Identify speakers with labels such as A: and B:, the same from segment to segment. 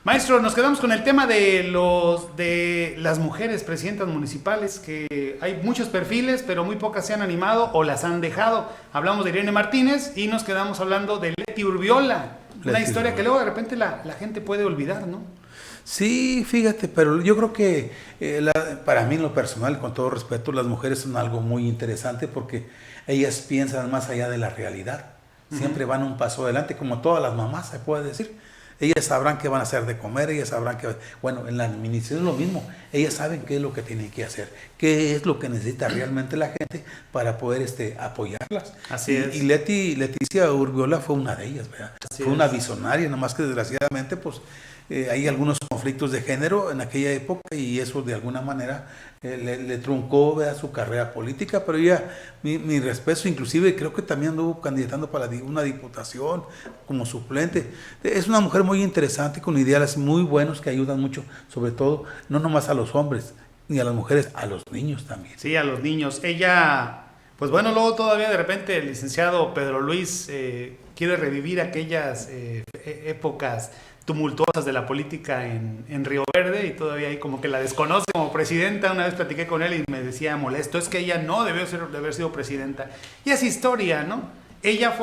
A: Maestro, nos quedamos con el tema de las mujeres presidentas municipales, que hay muchos perfiles, pero muy pocas se han animado o las han dejado. Hablamos de Irene Martínez y nos quedamos hablando de Leti Urbiola, una historia que luego de repente la gente puede olvidar, ¿no?
B: Sí, fíjate, pero yo creo que para mí en lo personal, con todo respeto, las mujeres son algo muy interesante porque ellas piensan más allá de la realidad. Siempre van un paso adelante, como todas las mamás, se puede decir. Ellas sabrán qué van a hacer de comer, ellas sabrán que, bueno, en la administración es lo mismo, ellas saben qué es lo que tienen que hacer, qué es lo que necesita realmente la gente para poder apoyarlas.
A: Así es.
B: Y Leticia Urbiola fue una de ellas, ¿verdad?
A: Así
B: fue una
A: es.
B: visionaria, nomás que desgraciadamente pues hay algunos conflictos de género en aquella época y eso de alguna manera le truncó, ¿verdad?, su carrera política, pero ella, mi respeto, inclusive creo que también anduvo candidatando para una diputación como suplente. Es una mujer muy interesante, con ideales muy buenos que ayudan mucho, sobre todo, no nomás a los hombres, ni a las mujeres, a los niños también.
A: Sí, a los niños. Ella, pues bueno, luego todavía de repente el licenciado Pedro Luis quiere revivir aquellas épocas tumultuosas de la política en Río Verde y todavía ahí como que la desconoce como presidenta. Una vez platiqué con él y me decía molesto, es que ella no debió de haber sido presidenta. Y es historia, ¿no? Ella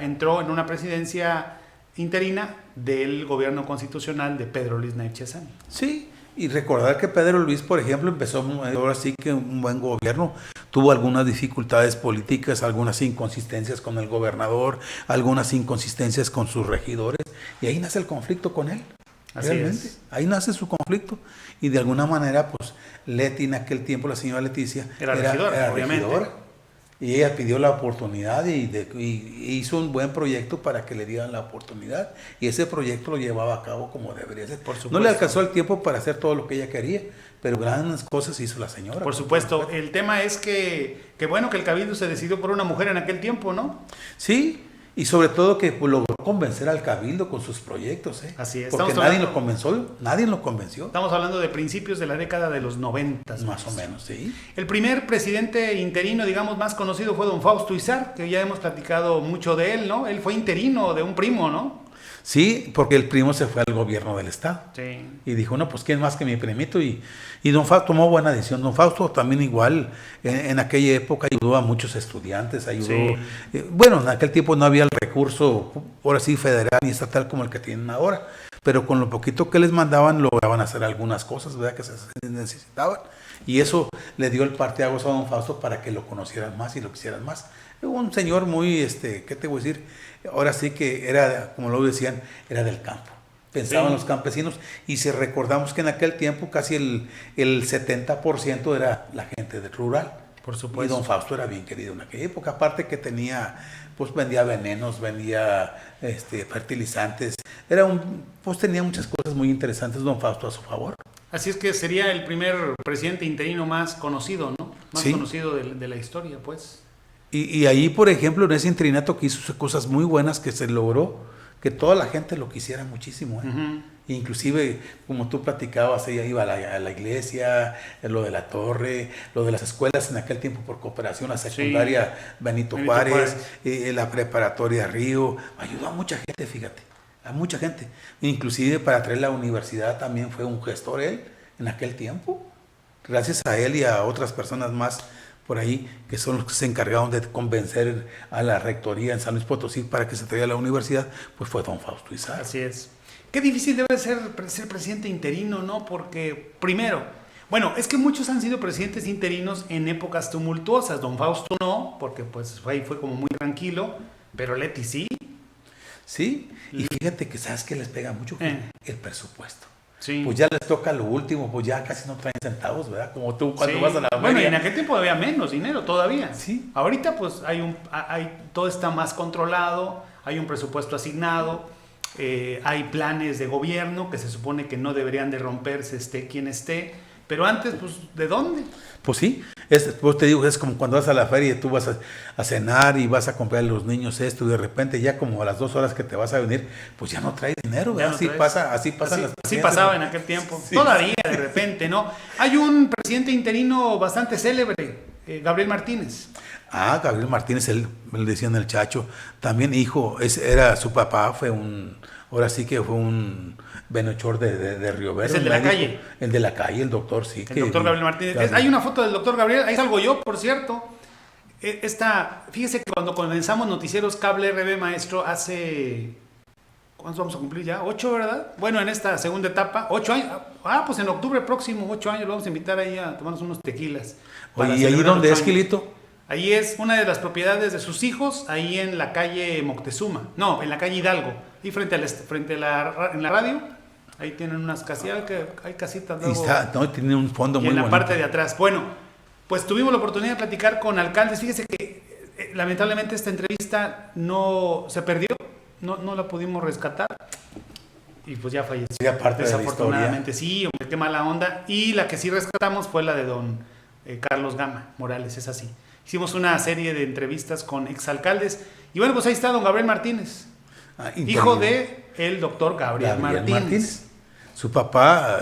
A: entró en una presidencia interina del gobierno constitucional de Pedro Luis Naip Chezani.
B: Sí, y recordar que Pedro Luis, por ejemplo, empezó ahora sí que un buen gobierno, tuvo algunas dificultades políticas, algunas inconsistencias con el gobernador, algunas inconsistencias con sus regidores, y ahí nace el conflicto con él.
A: Así
B: realmente,
A: es.
B: ahí nace su conflicto, y de alguna manera, pues, Leti en aquel tiempo, la señora Leticia,
A: era regidora, obviamente.
B: Y ella pidió la oportunidad y hizo un buen proyecto para que le dieran la oportunidad. Y ese proyecto lo llevaba a cabo como debería ser.
A: Por supuesto.
B: No le alcanzó el tiempo para hacer todo lo que ella quería, pero grandes cosas hizo la señora.
A: Por supuesto. El tema es que bueno que el Cabildo se decidió por una mujer en aquel tiempo, ¿no?
B: Sí, y sobre todo que logró convencer al Cabildo con sus proyectos.
A: Así es.
B: Porque nadie lo convenció.
A: Estamos hablando de principios de la década de los 90.
B: Más o menos, sí.
A: El primer presidente interino, digamos, más conocido fue don Fausto Izar, que ya hemos platicado mucho de él, ¿no? Él fue interino de un primo, ¿no?
B: Sí, porque el primo se fue al gobierno del estado.
A: Sí.
B: Y dijo, no, pues quién más que mi primito. Y don Fausto tomó buena decisión. Don Fausto también igual, en aquella época ayudó a muchos estudiantes, ayudó.
A: Sí.
B: Bueno, en aquel tiempo no había el recurso, ahora sí, federal ni estatal como el que tienen ahora. Pero con lo poquito que les mandaban, lograban hacer algunas cosas, ¿verdad?, que se necesitaban. Y eso le dio el parteaguas a don Fausto para que lo conocieran más y lo quisieran más. Un señor muy, ¿qué te voy a decir? Ahora sí que era, como lo decían, era del campo. Pensaban los campesinos, y si recordamos que en aquel tiempo casi el 70% era la gente del rural.
A: Por supuesto.
B: Y don Fausto era bien querido en aquella época, aparte que vendía venenos, vendía fertilizantes, pues tenía muchas cosas muy interesantes don Fausto a su favor.
A: Así es que sería el primer presidente interino más conocido, ¿no? Más conocido de la historia, pues.
B: Y ahí, por ejemplo, en ese interinato que hizo cosas muy buenas, que se logró que toda la gente lo quisiera muchísimo. Inclusive, como tú platicabas, ella iba a la iglesia, lo de la torre, lo de las escuelas en aquel tiempo por cooperación, la secundaria Benito Juárez, la preparatoria Río. Ayudó a mucha gente, fíjate, a mucha gente. Inclusive para traer la universidad también fue un gestor él en aquel tiempo. Gracias a él y a otras personas más por ahí, que son los que se encargaron de convencer a la rectoría en San Luis Potosí para que se traiga a la universidad, pues fue don Fausto Izar.
A: Así es. Qué difícil debe ser presidente interino, ¿no? Porque, primero, bueno, es que muchos han sido presidentes interinos en épocas tumultuosas. Don Fausto no, porque pues fue como muy tranquilo, pero Leti sí.
B: Sí, y fíjate que sabes que les pega mucho el presupuesto.
A: Sí.
B: Pues ya les toca lo último, pues ya casi no traen centavos, ¿verdad? Como tú cuando vas a la feria.
A: Bueno, y en aquel tiempo había menos dinero todavía.
B: Sí.
A: Ahorita pues todo está más controlado, hay un presupuesto asignado, hay planes de gobierno que se supone que no deberían de romperse esté quien esté, pero antes, pues, ¿de dónde?
B: Pues sí, pues te digo, es como cuando vas a la feria y tú vas a cenar y vas a comprar a los niños esto y de repente ya como a las 2 horas que te vas a venir, pues ya no traes dinero, ¿verdad? Así
A: pasaba en aquel tiempo, todavía de repente, ¿no? Hay un presidente interino bastante célebre, Gabriel Martínez.
B: Gabriel Martínez, él me lo decían el Chacho, también hijo, su papá fue un ahora sí que fue un benhechor de Río Verde.
A: Es el de la calle.
B: El de la calle, el doctor, sí.
A: El doctor Gabriel Martínez. Hay una foto del doctor Gabriel, ahí salgo yo, por cierto. Fíjese que cuando comenzamos Noticieros Cable RB, maestro, hace... ¿Cuántos vamos a cumplir ya? 8, ¿verdad? Bueno, en esta segunda etapa, 8 años. Pues en octubre próximo, 8 años, lo vamos a invitar ahí a tomarnos unos tequilas.
B: Oye, ¿y ahí dónde es, Gilito?
A: Ahí es una de las propiedades de sus hijos, ahí en la calle Moctezuma. No, en la calle Hidalgo. Y frente a la radio, ahí tienen unas casitas, hay casitas luego.
B: Tiene un fondo muy
A: bonito. Y en la
B: bonito.
A: parte de atrás. Bueno, pues tuvimos la oportunidad de platicar con alcaldes. Fíjese que lamentablemente esta entrevista no se perdió, no la pudimos rescatar. Y pues ya falleció.
B: Sí, aparte
A: desafortunadamente,
B: de la
A: sí, hombre, qué mala onda. Y la que sí rescatamos fue la de don Carlos Gama Morales, es así. Hicimos una serie de entrevistas con exalcaldes. Y bueno, pues ahí está don Gabriel Martínez, hijo de el doctor Gabriel Martínez.
B: Su papá,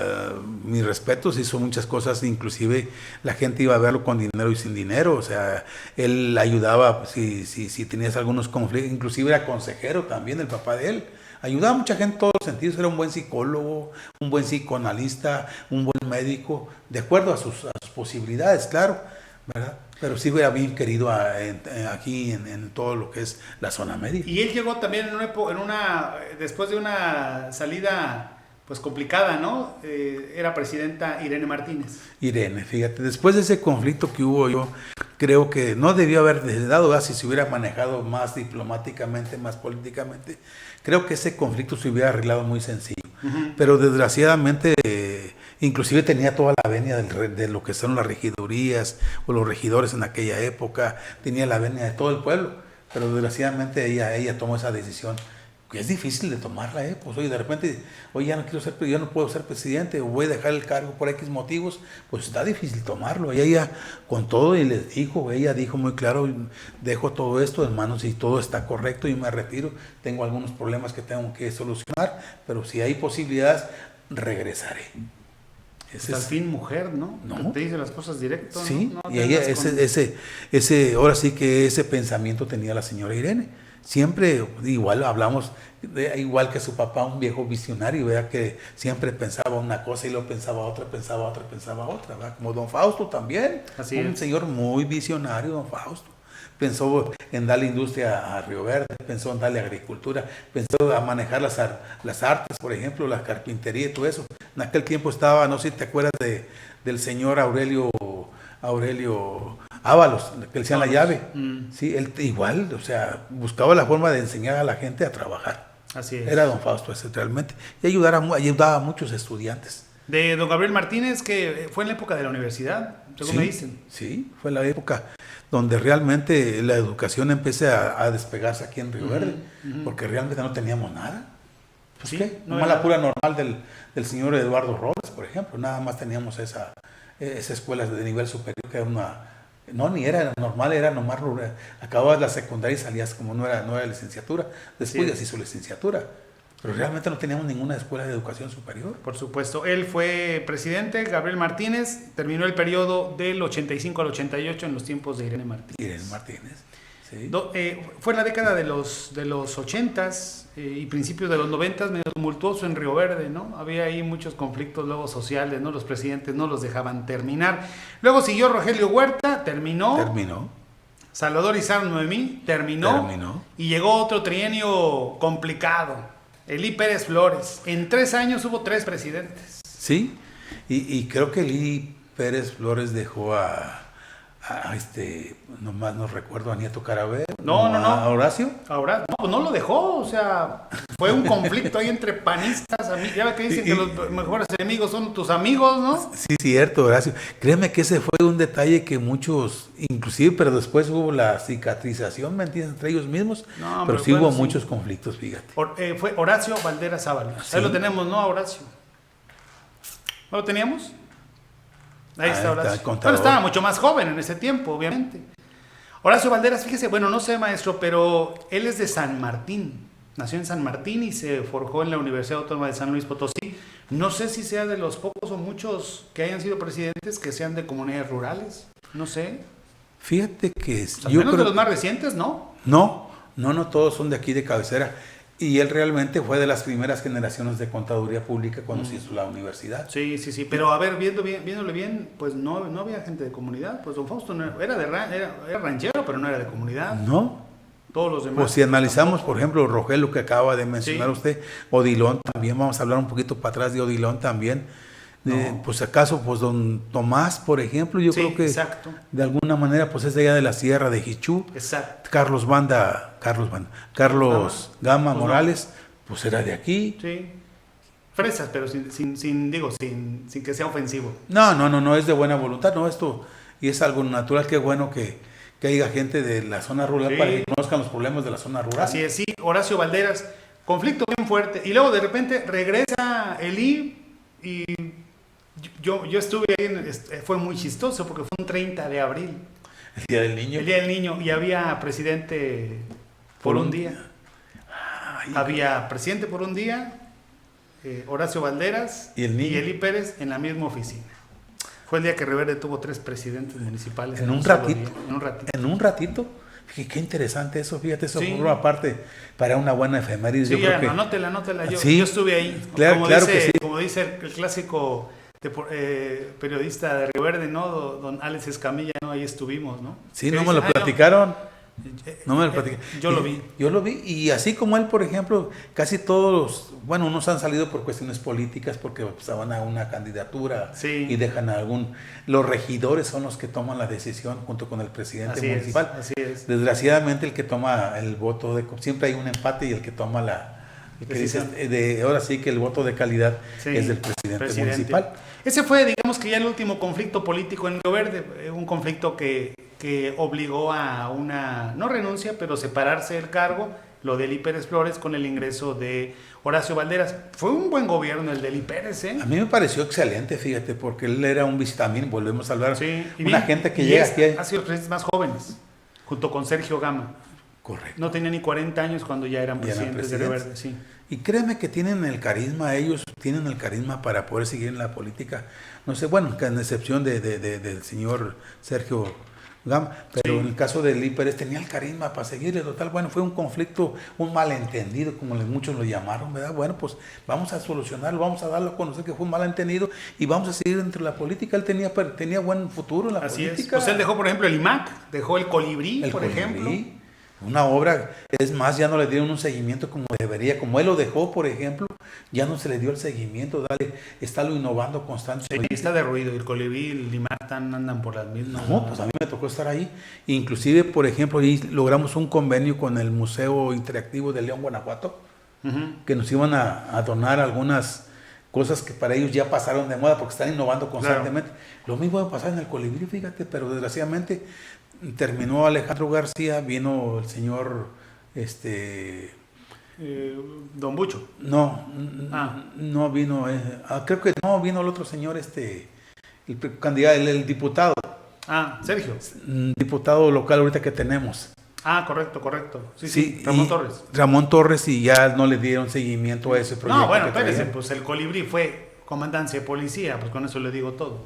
B: mis respetos, hizo muchas cosas, inclusive la gente iba a verlo con dinero y sin dinero, o sea, él ayudaba si tenías algunos conflictos, inclusive era consejero también, el papá de él. Ayudaba a mucha gente en todos los sentidos, era un buen psicólogo, un buen psicoanalista, un buen médico, de acuerdo a sus posibilidades, claro, ¿verdad? Pero sí era bien querido aquí en todo lo que es la zona media.
A: Y él llegó también después de una salida pues complicada, ¿no? Era presidenta Irene Martínez.
B: Irene, fíjate, después de ese conflicto que hubo, yo creo que no debió haber dado, ¿verdad? Si se hubiera manejado más diplomáticamente, más políticamente, creo que ese conflicto se hubiera arreglado muy sencillo. Uh-huh. Pero desgraciadamente, inclusive tenía toda la venia de lo que son las regidurías o los regidores en aquella época, tenía la venia de todo el pueblo, pero desgraciadamente ella tomó esa decisión. Es difícil de tomarla, pues oye, de repente, oye, ya no puedo ser presidente, o voy a dejar el cargo por X motivos, pues está difícil tomarlo. Y ella, con todo, y ella dijo muy claro, dejo todo esto en manos y todo está correcto, y me retiro, tengo algunos problemas que tengo que solucionar, pero si hay posibilidades, regresaré.
A: Al fin mujer, ¿no?
B: No.
A: Te dice las cosas directo,
B: sí,
A: ¿no?
B: Y ella, ahora sí que ese pensamiento tenía la señora Irene. Siempre, igual hablamos, igual que su papá, un viejo visionario, ¿verdad? Que siempre pensaba una cosa y luego pensaba otra, ¿verdad? Como don Fausto también, un señor muy visionario, don Fausto. Pensó en darle industria a Río Verde, pensó en darle agricultura, pensó a manejar las artes, por ejemplo, la carpintería y todo eso. En aquel tiempo estaba, no sé si te acuerdas del señor Aurelio Ábalos, que le decían la llave. Sí, él igual, o sea, buscaba la forma de enseñar a la gente a trabajar.
A: Así es.
B: Era don Fausto ese realmente. Y ayudaba a muchos estudiantes.
A: De don Gabriel Martínez, que fue en la época de la universidad, según me dicen.
B: Sí, fue la época donde realmente la educación empecé a despegarse aquí en Río Verde, porque realmente no teníamos nada. Pues, ¿qué? Nomás la pura normal del señor Eduardo Robles, por ejemplo. Nada más teníamos esa escuela de nivel superior, que era ni era normal, era nomás rural. Acababas la secundaria y salías como no era licenciatura. Después ya se hizo licenciatura. Pero realmente no teníamos ninguna escuela de educación superior.
A: Por supuesto. Él fue presidente, Gabriel Martínez, terminó el periodo del 85 al 88 en los tiempos de Irene Martínez.
B: Irene Martínez, sí.
A: Fue en la década de los 80s y principios de los 90s, medio tumultuoso en Río Verde, ¿no? Había ahí muchos conflictos luego sociales, ¿no? Los presidentes no los dejaban terminar. Luego siguió Rogelio Huerta, terminó. Salvador Izarra Noemí, terminó. Y llegó otro trienio complicado. Elí Pérez Flores. En 3 años hubo 3 presidentes.
B: Sí, y creo que Elí Pérez Flores dejó nomás no recuerdo, a Nieto Carabel.
A: No.
B: ¿A Horacio?
A: Ahora, no lo dejó, o sea, fue un conflicto ahí entre panistas, ya ves que dicen que los mejores enemigos son tus amigos, ¿no?
B: Sí, cierto, Horacio. Créeme que ese fue un detalle que muchos, inclusive, pero después hubo la cicatrización, ¿me entiendes? Entre ellos mismos, pero sí hubo muchos conflictos, fíjate.
A: Fue Horacio Valderas Ábalos. ¿Sí? Ahí lo tenemos, ¿no, Horacio? ¿No lo teníamos? Ahí está Horacio. Pero estaba mucho más joven en ese tiempo, obviamente. Horacio Valderas, fíjese, bueno, no sé, maestro, pero él es de San Martín. Nació en San Martín y se forjó en la Universidad Autónoma de San Luis Potosí. No sé si sea de los pocos o muchos que hayan sido presidentes que sean de comunidades rurales. No sé.
B: Fíjate que...
A: Al menos de los más recientes, ¿no?
B: No, todos son de aquí de cabecera. Y él realmente fue de las primeras generaciones de contaduría pública cuando se hizo la universidad.
A: Sí, pero a ver, viéndole bien, pues no había gente de comunidad, pues don Fausto era ranchero, pero no era de comunidad.
B: No.
A: Todos los demás.
B: Pues si analizamos, por ejemplo, Rogelio que acaba de mencionar usted, Odilon también, vamos a hablar un poquito para atrás de Odilon también. Pues acaso, pues don Tomás, por ejemplo, yo creo que de alguna manera pues es de allá de la sierra de Jichú.
A: Exacto.
B: Carlos Gama Morales, pues era de aquí.
A: Sí. Fresas, pero sin que sea ofensivo.
B: No, es de buena voluntad, no, esto, y es algo natural, qué bueno que haya gente de la zona rural para que conozcan los problemas de la zona rural.
A: Así es, sí, Horacio Valderas, conflicto bien fuerte, y luego de repente regresa Elí, y yo estuve ahí, fue muy chistoso porque fue un 30 de abril.
B: El Día del Niño.
A: El Día del Niño, y había presidente por un día. Había presidente por un día, Horacio Valderas
B: y Elí
A: Pérez en la misma oficina. Fue el día que Riverde tuvo 3 presidentes municipales.
B: En un ratito. Qué interesante eso, fíjate, eso forma parte para una buena efeméride.
A: Sí, anótela. Yo estuve ahí.
B: Claro que sí.
A: Como dice el clásico periodista de Riverde, ¿no? Don Alex Escamilla, ¿no? Ahí estuvimos, ¿no?
B: Sí, no me lo platicaron.
A: Yo lo vi.
B: Yo lo vi, y así como él, por ejemplo, casi todos, unos han salido por cuestiones políticas porque van a una candidatura y dejan los regidores son los que toman la decisión junto con el presidente municipal.
A: Así es.
B: Desgraciadamente el que toma el voto siempre hay un empate, y el que toma ahora sí que el voto de calidad es del presidente municipal.
A: Ese fue, digamos que ya el último conflicto político en Río Verde, un conflicto que obligó a una, no renuncia, pero separarse del cargo, lo de Elí Pérez Flores con el ingreso de Horacio Valderas. Fue un buen gobierno el de Elí Pérez, ¿eh?
B: A mí me pareció excelente, fíjate, porque él era un también volvemos a hablar,
A: una
B: gente que llega aquí.
A: Ha sido los presidentes más jóvenes, junto con Sergio Gama.
B: Correcto.
A: No tenía ni 40 años cuando ya eran presidentes de Río Verde, sí.
B: Y créeme que tienen el carisma, ellos tienen el carisma para poder seguir en la política. No sé, en excepción del señor Sergio Gama, pero en el caso de Elí Pérez tenía el carisma para seguirle, total, fue un conflicto, un malentendido, como muchos lo llamaron, ¿verdad? Pues vamos a solucionarlo, vamos a darlo a conocer que fue un malentendido y vamos a seguir dentro de la política. Él tenía buen futuro en la política.
A: Pues él dejó, por ejemplo, el IMAC, dejó el Colibrí, ejemplo.
B: Una obra, es más, ya no le dieron un seguimiento como debería, como él lo dejó, por ejemplo, ya no se le dio el seguimiento, estarlo innovando constantemente.
A: Sí, está derruido, el Colibrí y el Limat andan por las mismas.
B: No, pues a mí me tocó estar ahí, inclusive, por ejemplo, ahí logramos un convenio con el Museo Interactivo de León, Guanajuato, que nos iban a donar algunas cosas que para ellos ya pasaron de moda porque están innovando constantemente. Lo mismo va a pasar en el Colibrí, fíjate, pero desgraciadamente terminó Alejandro García, vino el señor
A: Don Bucho.
B: No vino, creo que no vino el otro señor, el candidato, el diputado.
A: Sergio.
B: Diputado local ahorita que tenemos.
A: Correcto. Sí, Ramón Torres.
B: Ramón Torres, y ya no le dieron seguimiento a ese proyecto.
A: Espérese, pues el Colibrí fue comandancia de policía, pues con eso le digo todo.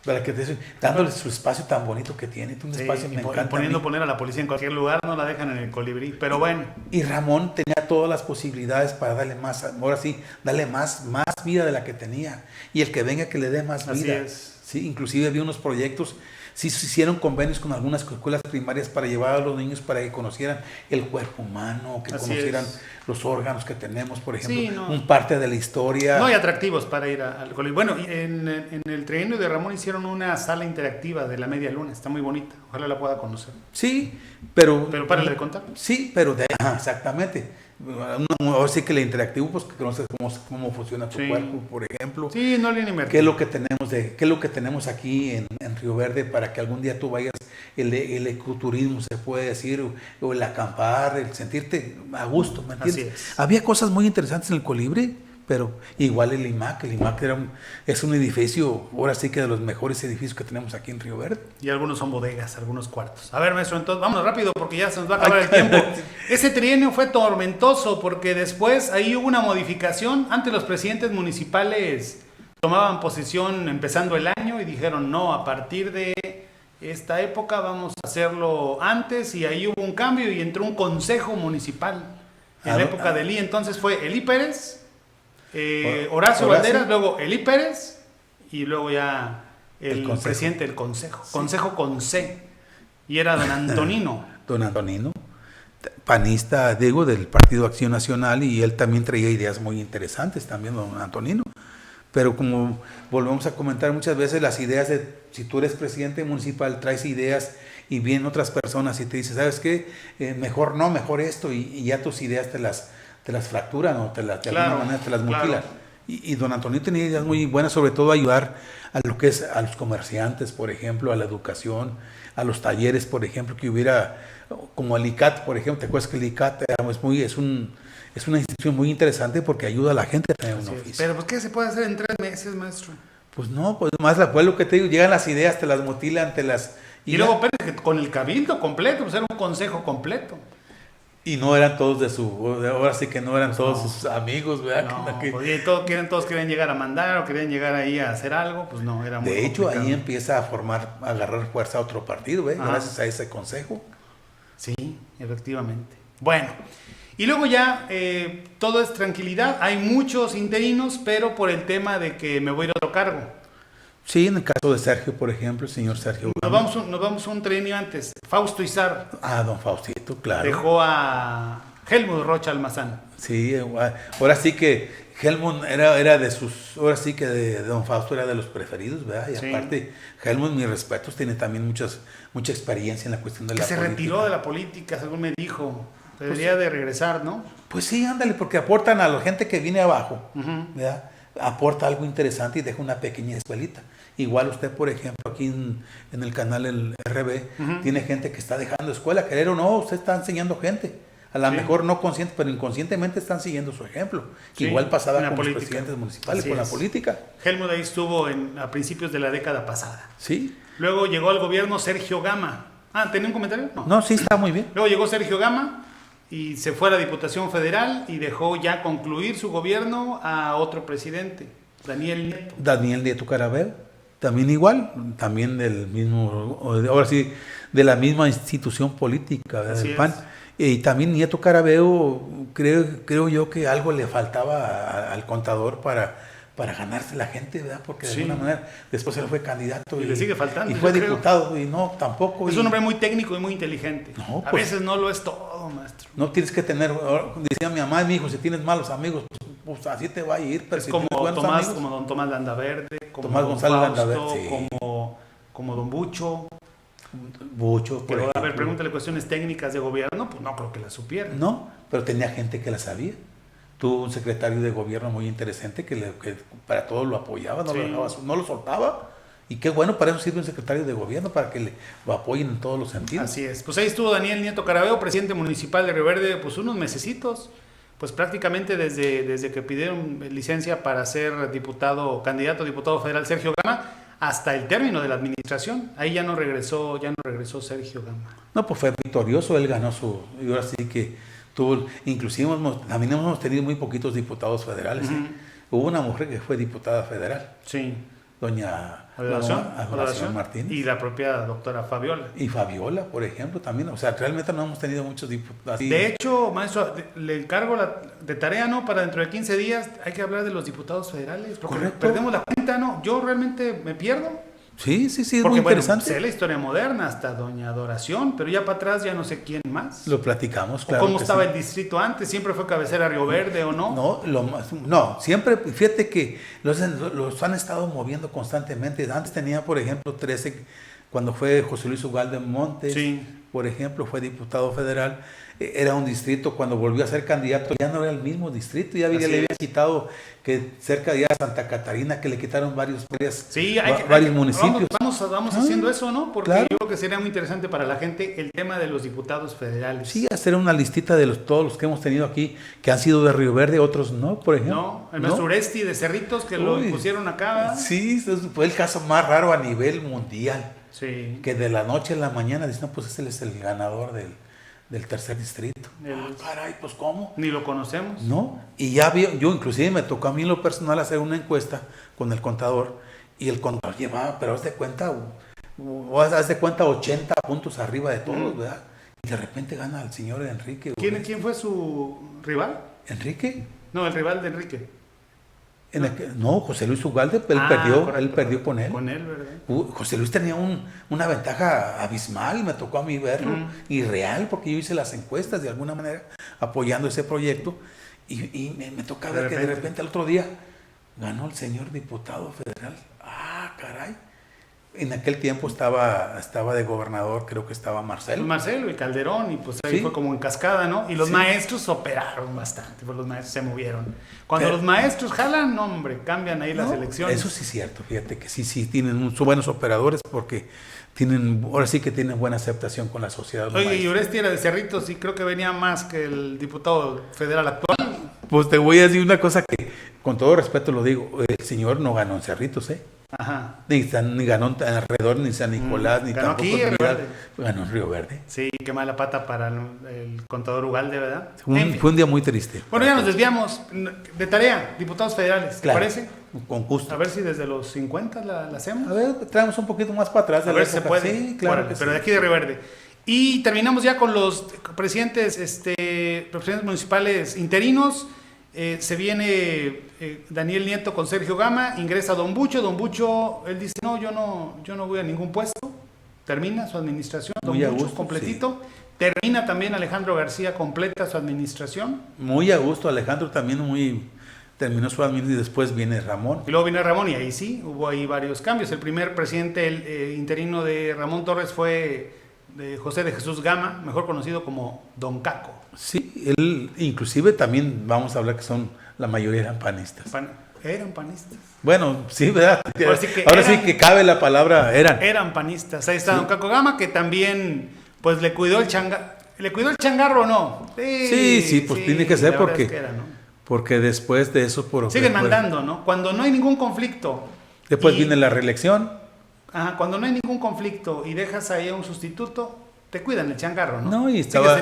B: Para que dándole su espacio tan bonito que tiene, un espacio me encanta.
A: Poner a la policía en cualquier lugar, no la dejan en el Colibrí, pero bueno.
B: Y Ramón tenía todas las posibilidades para darle más, ahora sí, darle más vida de la que tenía. Y el que venga que le dé más vida.
A: Así es.
B: Sí, inclusive había unos proyectos, sí se hicieron convenios con algunas escuelas primarias para llevar a los niños para que conocieran el cuerpo humano, que conocieran los órganos que tenemos, por ejemplo, un parte de la historia.
A: No hay atractivos para ir al Colibrí. Bueno, en el trienio de Ramón hicieron una sala interactiva de la Media Luna, está muy bonita, ojalá la pueda conocer.
B: Sí, pero
A: párale de contar.
B: Sí, pero exactamente. Ahora sí que el interactivo, pues que conoces cómo funciona tu cuerpo, por ejemplo.
A: Sí, no le invertir.
B: ¿Qué es lo que tenemos aquí en Río Verde para que algún día tú vayas, el ecoturismo se puede decir, o el acampar, el sentirte a gusto, ¿me entiendes?
A: Así es.
B: Había cosas muy interesantes en el Colibrí, pero igual el IMAC es un edificio, ahora sí que de los mejores edificios que tenemos aquí en Río Verde.
A: Y algunos son bodegas, algunos cuartos. A ver, maestro, entonces vámonos rápido porque ya se nos va a acabar el tiempo. Ese trienio fue tormentoso porque después ahí hubo una modificación. Antes los presidentes municipales tomaban posesión empezando el año y dijeron no, a partir de esta época vamos a hacerlo antes, y ahí hubo un cambio y entró un consejo municipal. En la época de Lee, entonces fue Elí Pérez, Horacio Valderas, luego Elí Pérez y luego ya el presidente del Consejo. Sí. Consejo con C. Y era don Antonino.
B: Don Antonino, panista, digo, del Partido Acción Nacional, y él también traía ideas muy interesantes, también don Antonino. Pero como volvemos a comentar muchas veces, las ideas de, si tú eres presidente municipal, traes ideas y vienen otras personas y te dicen, ¿sabes qué? Mejor no, mejor esto, y ya tus ideas te las fracturan o de alguna manera te las mutilan. Y don Antonio tenía ideas muy buenas, sobre todo ayudar a lo que es a los comerciantes, por ejemplo, a la educación, a los talleres, por ejemplo, que hubiera, como el ICAT, por ejemplo. ¿Te acuerdas que el ICAT es una institución muy interesante porque ayuda a la gente a tener un oficio?
A: Pero ¿por qué se puede hacer en 3 meses, maestro?
B: Pues no, pues más pues lo que te digo, llegan las ideas, te las mutilan,
A: y luego con el cabildo completo, pues era un consejo completo.
B: Y no eran todos ahora sí que no eran todos sus amigos, ¿verdad?
A: Todos querían llegar a mandar o querían llegar ahí a hacer algo, pues no, era muy
B: De hecho,
A: complicado.
B: ahí empieza a agarrar fuerza a otro partido, gracias a ese consejo.
A: Sí, efectivamente. Bueno, y luego ya todo es tranquilidad, hay muchos interinos, pero por el tema de que me voy a ir a otro cargo.
B: Sí, en el caso de Sergio, por ejemplo, el señor Sergio.
A: Nos vamos un trienio antes. Fausto Izar.
B: Don Faustito, claro.
A: Dejó a Helmut Rocha Almazán.
B: Sí, ahora sí que Helmut era de sus, ahora sí que de don Fausto era de los preferidos, ¿verdad? Y aparte, Helmut, mis respetos, tiene también mucha experiencia en la cuestión de la política.
A: Se retiró de la política, según me dijo. Debería de regresar, ¿no?
B: Pues sí, ándale, porque aportan a la gente que viene abajo, ¿verdad? Aporta algo interesante y deja una pequeña escuelita. Igual usted, por ejemplo, aquí en el canal el RB, tiene gente que está dejando escuela, querer o no, usted está enseñando gente. A lo mejor no consciente, pero inconscientemente están siguiendo su ejemplo. Sí, igual pasaba con los presidentes municipales, con la política.
A: Helmut ahí estuvo a principios de la década pasada.
B: Sí.
A: Luego llegó al gobierno Sergio Gama. ¿Tenía un comentario?
B: No, sí, está muy bien.
A: Luego llegó Sergio Gama y se fue a la Diputación Federal y dejó ya concluir su gobierno a otro presidente, Daniel Nieto.
B: Daniel Nieto Carabeo, también igual, también del mismo, ahora sí, de la misma institución política, del PAN. Y también Nieto Carabeo, creo yo que algo le faltaba al contador para ganarse la gente, ¿verdad? Porque de alguna manera después él fue candidato
A: y le sigue faltando.
B: Y fue diputado, y no, tampoco.
A: Es un hombre muy técnico y muy inteligente.
B: No,
A: a veces no lo es todo, maestro.
B: No tienes que tener, decía mi mamá, mi hijo, si tienes malos amigos, pues así te va a ir. Pero
A: es
B: si
A: como don Tomás Landaverde, como
B: Tomás
A: don
B: González
A: Fausto,
B: Landaverde, sí.
A: como don Bucho.
B: Pero
A: a ver, pregúntale cuestiones técnicas de gobierno, pues no creo que las supiera.
B: No, pero tenía gente que la sabía. Tuvo un secretario de gobierno muy interesante que para todo lo apoyaba, no lo soltaba. Y qué bueno, para eso sirve un secretario de gobierno, para que lo apoyen en todos los sentidos.
A: Así es. Pues ahí estuvo Daniel Nieto Carabeo, presidente municipal de Río Verde, pues unos mesecitos. Pues prácticamente desde que pidieron licencia para ser candidato a diputado federal Sergio Gama, hasta el término de la administración. Ahí ya no regresó Sergio Gama.
B: No, pues fue victorioso, él ganó y ahora sí que inclusive también hemos tenido muy poquitos diputados federales. Hubo una mujer que fue diputada federal.
A: Sí.
B: Doña
A: Adoración
B: Martínez.
A: Y la propia doctora Fabiola.
B: Y Fabiola, por ejemplo, también. O sea, realmente no hemos tenido muchos diputados.
A: De hecho, maestro, le encargo de tarea, ¿no? Para dentro de 15 días hay que hablar de los diputados federales. Porque
B: correcto.
A: Perdemos la cuenta, ¿no? Yo realmente me pierdo.
B: Sí, es muy interesante.
A: Sé la historia moderna hasta doña Adoración, pero ya para atrás ya no sé quién más.
B: Lo platicamos, claro.
A: ¿O cómo estaba el distrito antes? ¿Siempre fue cabecera Río Verde o no?
B: No, siempre, fíjate que los han estado moviendo constantemente. Antes tenía, por ejemplo, 13, cuando fue José Luis Ugalde Montes, por ejemplo, fue diputado federal. Era un distrito, cuando volvió a ser candidato, ya no era el mismo distrito, le habían quitado que cerca de Santa Catarina, que le quitaron varios municipios.
A: Vamos haciendo eso, ¿no? Porque yo creo que sería muy interesante para la gente el tema de los diputados federales.
B: Sí, hacer una listita de todos los que hemos tenido aquí, que han sido de Río Verde, otros no, por ejemplo.
A: No, el maestro Uresti de Cerritos, que lo pusieron acá, ¿verdad?
B: Sí, fue el caso más raro a nivel mundial.
A: Sí.
B: Que de la noche a la mañana dicen, no, pues él es el ganador del tercer distrito. Caray, pues ¿cómo?
A: Ni lo conocemos.
B: No, y ya yo inclusive me tocó a mí en lo personal hacer una encuesta con el contador, y el contador llevaba, pero haz de cuenta 80 puntos arriba de todos, ¿verdad? Y de repente gana el señor Enrique.
A: ¿Quién fue su rival?
B: ¿Enrique?
A: No, el rival de Enrique.
B: No, José Luis Ugalde,
A: Correcto,
B: él perdió con él.
A: Con él, ¿verdad?
B: José Luis tenía una ventaja abismal, me tocó a mí verlo, y real, porque yo hice las encuestas de alguna manera apoyando ese proyecto, y me toca ver que de repente el otro día ganó el señor diputado federal. Ah, caray. En aquel tiempo estaba de gobernador, creo que estaba Marcelo.
A: Marcelo y Calderón, y pues ahí fue como en cascada, ¿no? Y los maestros operaron bastante, pues los maestros se movieron. Cuando los maestros jalan, hombre, cambian ahí las elecciones.
B: Eso sí es cierto, fíjate que sí tienen buenos operadores porque ahora sí que tienen buena aceptación con la sociedad.
A: Oye, y Oresti era de Cerritos y creo que venía más que el diputado federal actual.
B: Pues te voy a decir una cosa que, con todo respeto lo digo, el señor no ganó en Cerritos,
A: Ajá.
B: Ni ganó en alrededor, ni San Nicolás, ni
A: ganó
B: tampoco
A: aquí,
B: en Trinidad. Ganó en Río Verde.
A: Sí, qué mala pata para el contador Ugalde, ¿verdad?
B: Fue un día muy triste.
A: Bueno, ya nos desviamos. De tarea, diputados federales, ¿te parece?
B: Con gusto.
A: A ver si desde los 50 la hacemos.
B: A ver, traemos un poquito más para atrás.
A: A ver si se puede.
B: Sí, claro.
A: Pero de aquí de Río Verde. Y terminamos ya con los presidentes municipales interinos. Se viene Daniel Nieto con Sergio Gama, ingresa Don Bucho, él dice, no, yo no voy a ningún puesto, termina su administración, Don
B: Muy a
A: Bucho
B: gusto,
A: completito, termina también Alejandro García, completa su administración.
B: Muy a gusto, Alejandro también terminó su administración y después viene Ramón.
A: Y luego viene Ramón y ahí sí, hubo ahí varios cambios. El primer presidente interino de Ramón Torres fue de José de Jesús Gama, mejor conocido como Don Caco.
B: Sí, él inclusive también vamos a hablar que la mayoría eran panistas.
A: Eran panistas.
B: Bueno, sí, ¿verdad?
A: Ahora
B: sí que cabe la palabra eran.
A: Eran panistas. Ahí está Don Caco Gama, que también pues le cuidó el changarro, ¿no?
B: Sí, pues tiene que ser porque, porque después de eso...
A: Siguen mandando, ¿no? Cuando no hay ningún conflicto.
B: Después viene la reelección.
A: Ajá, cuando no hay ningún conflicto y dejas ahí a un sustituto, te cuidan el changarro, ¿no?
B: No, y estaba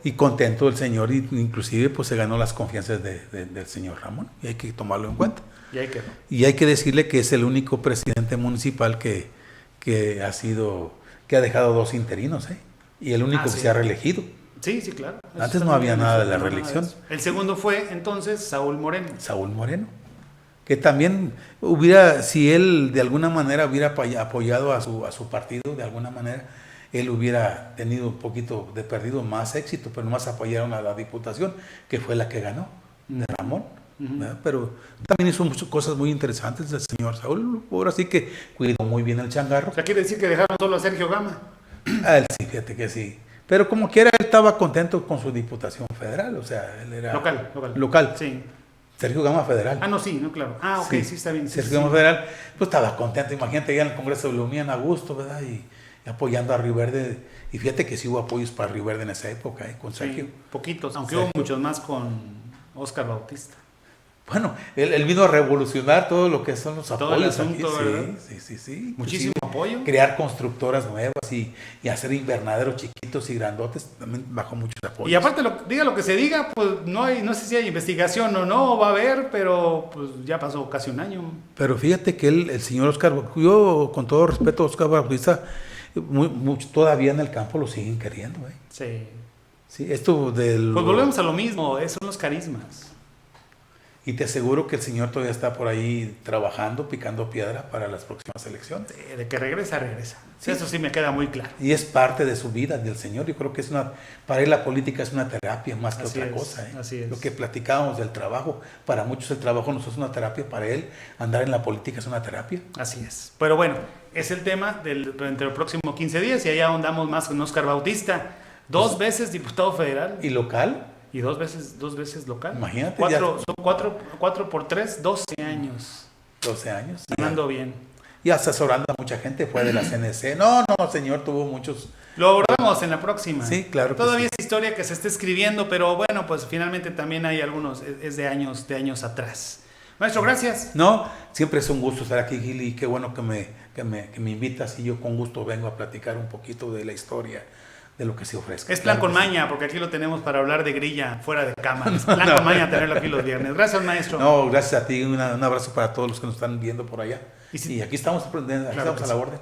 B: y contento el señor, y inclusive pues se ganó las confianzas del señor Ramón, y hay que tomarlo en cuenta. Y hay que decirle que es el único presidente municipal que ha dejado 2 interinos, y el único que se ha reelegido.
A: Sí, claro.
B: Antes no había nada de la reelección.
A: El segundo fue entonces Saúl Moreno.
B: Que también si él de alguna manera hubiera apoyado a su partido, de alguna manera, él hubiera tenido un poquito de perdido más éxito, pero más apoyaron a la diputación, que fue la que ganó, de Ramón. Pero también hizo muchas cosas muy interesantes el señor Saúl. Ahora sí que cuidó muy bien el changarro.
A: O sea, quiere decir que dejaron solo a Sergio Gama.
B: Él sí, fíjate que sí. Pero como quiera, él estaba contento con su diputación federal, o sea, él era... Local.
A: Sí.
B: Sergio Gama federal.
A: Claro. Ok, sí está bien.
B: Sergio Gama federal, pues estaba contento. Imagínate, ya en el Congreso lo unían a gusto, ¿verdad? Y apoyando a Río Verde. Y fíjate que sí hubo apoyos para Río Verde en esa época, con Sergio.
A: Poquitos, aunque hubo muchos más con Óscar Bautista.
B: Bueno, él vino a revolucionar todo lo que son los apoyos.
A: Todo el asunto,
B: aquí.
A: ¿verdad?
B: Sí.
A: Muchísimo apoyo.
B: Crear constructoras nuevas y hacer invernaderos chiquitos y grandotes, también bajo muchos apoyos.
A: Y aparte, diga lo que se diga, pues no sé si hay investigación o no, va a haber, pero pues ya pasó casi un año.
B: Pero fíjate que el señor Óscar, yo con todo respeto a Óscar Bautista, todavía en el campo lo siguen queriendo. Sí, esto del...
A: Pues volvemos a lo mismo, son los carismas.
B: Y te aseguro que el señor todavía está por ahí trabajando, picando piedra para las próximas elecciones.
A: De que regresa. Sí. Eso sí me queda muy claro.
B: Y es parte de su vida, del señor. Yo creo que para él la política es una terapia más que otra cosa.
A: Así es.
B: Lo que platicábamos del trabajo, para muchos el trabajo no es una terapia, para él andar en la política es una terapia.
A: Así es. Pero bueno, es el tema entre los próximos 15 días y allá ahondamos más con Óscar Bautista. 2 veces diputado federal.
B: ¿Y local?
A: Y 2 veces local.
B: Imagínate.
A: Son 4 por 3, 12 años.
B: 12 años.
A: Ganando bien.
B: Y asesorando a mucha gente, fue de la CNC. No, señor, tuvo muchos...
A: Lo abordamos en la próxima.
B: Sí, claro.
A: Todavía es historia que se está escribiendo, pero bueno, pues finalmente también hay algunos, es de años atrás. Maestro, gracias.
B: No, siempre es un gusto estar aquí, Gil, y qué bueno que me invitas, y yo con gusto vengo a platicar un poquito de la historia, de lo que se ofrezca.
A: Es plan con maña, porque aquí lo tenemos para hablar de grilla fuera de cámara. Plan con maña tenerlo aquí los viernes. Gracias, maestro.
B: No, gracias a ti. Un abrazo para todos los que nos están viendo por allá. Y aquí estamos aprendiendo, aquí estamos a la orden.